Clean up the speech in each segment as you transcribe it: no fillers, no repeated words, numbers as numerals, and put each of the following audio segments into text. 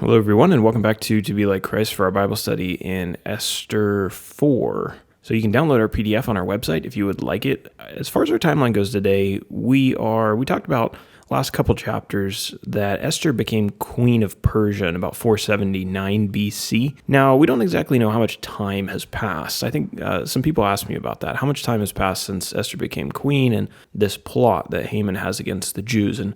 Hello, everyone, and welcome back to Be Like Christ for our Bible study in Esther 4. So you can download our PDF on our website if you would like it. As far as our timeline goes today, we talked about last couple chapters that Esther became queen of Persia in about 479 BC. Now, we don't exactly know how much time has passed. I think some people ask me about that. How much time has passed since Esther became queen and this plot that Haman has against the Jews and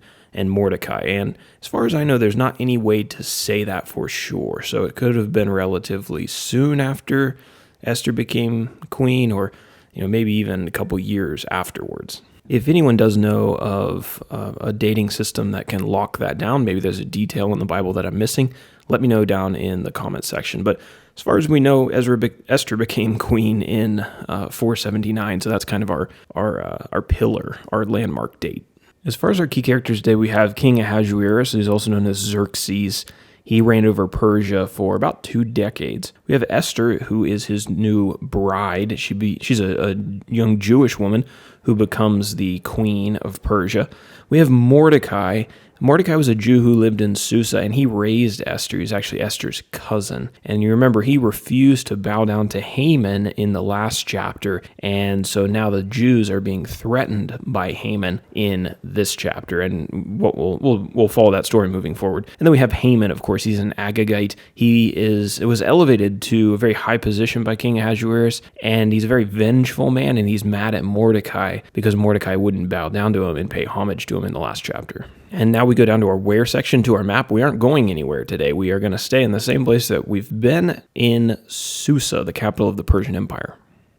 Mordecai? And as far as I know, there's not any way to say that for sure. So it could have been relatively soon after Esther became queen, or maybe even a couple years afterwards. If anyone does know of a dating system that can lock that down, maybe there's a detail in the Bible that I'm missing, let me know down in the comments section. But as far as we know, Esther became queen in 479, so that's kind of our pillar, our landmark date. As far as our key characters today, we have King Ahasuerus, who's also known as Xerxes. He reigned over Persia for about 2 decades. We have Esther, who is his new bride. She's a young Jewish woman who becomes the queen of Persia. We have Mordecai. Mordecai was a Jew who lived in Susa, and he raised Esther. He's actually Esther's cousin. And you remember, he refused to bow down to Haman in the last chapter, and so now the Jews are being threatened by Haman in this chapter, and we'll follow that story moving forward. And then we have Haman, of course. He's an Agagite. It was elevated to a very high position by King Ahasuerus, and he's a very vengeful man, and he's mad at Mordecai because Mordecai wouldn't bow down to him and pay homage to him in the last chapter. And now we go down to our where section, to our map. We aren't going anywhere today. We are going to stay in the same place that we've been, in Susa, the capital of the Persian Empire.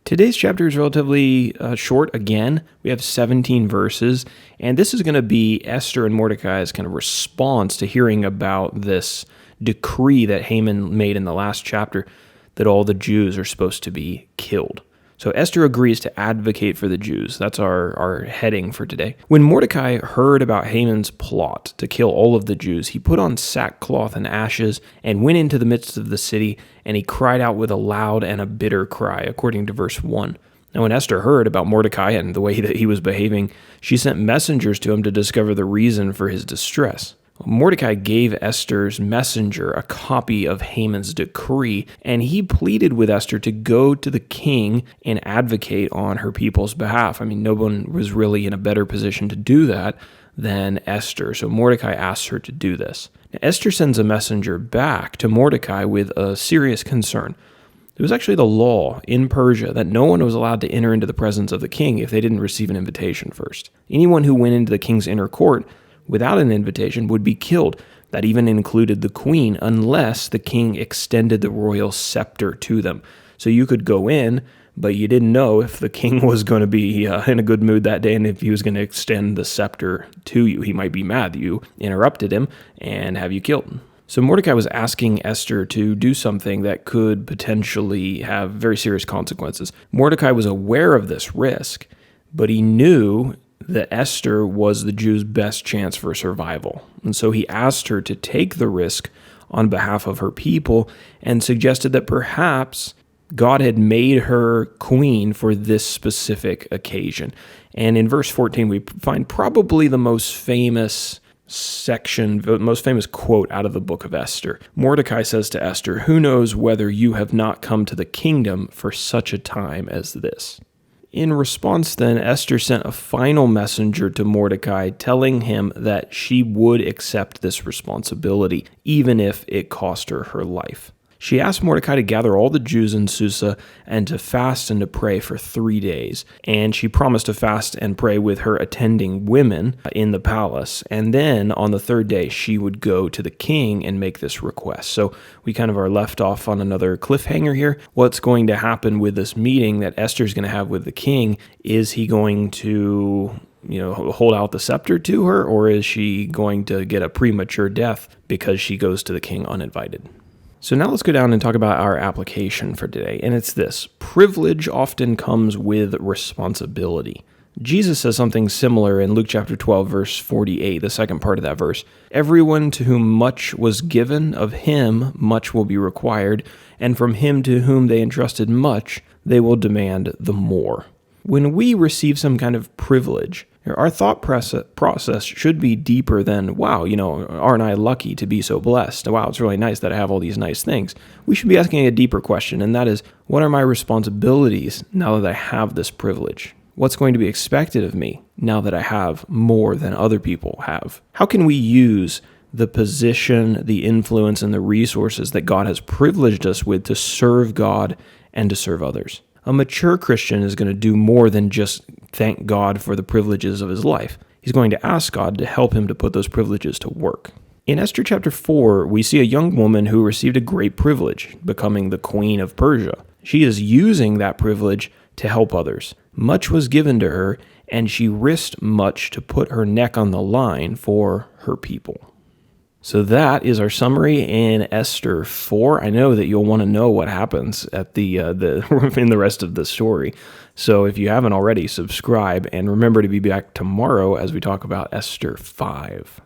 Today's chapter is relatively short again. We have 17 verses, and this is going to be Esther and Mordecai's kind of response to hearing about this decree that Haman made in the last chapter that all the Jews are supposed to be killed. So Esther agrees to advocate for the Jews. That's our heading for today. When Mordecai heard about Haman's plot to kill all of the Jews, he put on sackcloth and ashes and went into the midst of the city, and he cried out with a loud and a bitter cry, according to verse 1. Now, when Esther heard about Mordecai and the way that he was behaving, she sent messengers to him to discover the reason for his distress. Mordecai gave Esther's messenger a copy of Haman's decree, and he pleaded with Esther to go to the king and advocate on her people's behalf. I mean, no one was really in a better position to do that than Esther, so Mordecai asks her to do this. Now, Esther sends a messenger back to Mordecai with a serious concern. It was actually the law in Persia that no one was allowed to enter into the presence of the king if they didn't receive an invitation first. Anyone who went into the king's inner court without an invitation would be killed. That even included the queen, unless the king extended the royal scepter to them. So you could go in, but you didn't know if the king was going to be in a good mood that day and if he was going to extend the scepter to you. He might be mad that you interrupted him and have you killed. So Mordecai was asking Esther to do something that could potentially have very serious consequences. Mordecai was aware of this risk, but he knew that Esther was the Jews' best chance for survival. And so he asked her to take the risk on behalf of her people and suggested that perhaps God had made her queen for this specific occasion. And in verse 14, we find probably the most famous section, the most famous quote out of the book of Esther. Mordecai says to Esther, "Who knows whether you have not come to the kingdom for such a time as this?" In response, then, Esther sent a final messenger to Mordecai telling him that she would accept this responsibility, even if it cost her her life. She asked Mordecai to gather all the Jews in Susa and to fast and to pray for 3 days. And she promised to fast and pray with her attending women in the palace. And then on the 3rd day, she would go to the king and make this request. So we kind of are left off on another cliffhanger here. What's going to happen with this meeting that Esther's going to have with the king? Is he going to hold out the scepter to her, or is she going to get a premature death because she goes to the king uninvited? So now let's go down and talk about our application for today, and it's this: privilege often comes with responsibility. Jesus says something similar in Luke chapter 12, verse 48, the second part of that verse. "Everyone to whom much was given, of him much will be required, and from him to whom they entrusted much, they will demand the more." When we receive some kind of privilege, our thought process should be deeper than, wow, aren't I lucky to be so blessed? Wow, it's really nice that I have all these nice things. We should be asking a deeper question, and that is, what are my responsibilities now that I have this privilege? What's going to be expected of me now that I have more than other people have? How can we use the position, the influence, and the resources that God has privileged us with to serve God and to serve others? A mature Christian is going to do more than just thank God for the privileges of his life. He's going to ask God to help him to put those privileges to work. In Esther chapter 4, we see a young woman who received a great privilege, becoming the queen of Persia. She is using that privilege to help others. Much was given to her, and she risked much to put her neck on the line for her people. So that is our summary in Esther 4. I know that you'll want to know what happens at the in the rest of the story. So if you haven't already, subscribe and remember to be back tomorrow as we talk about Esther 5.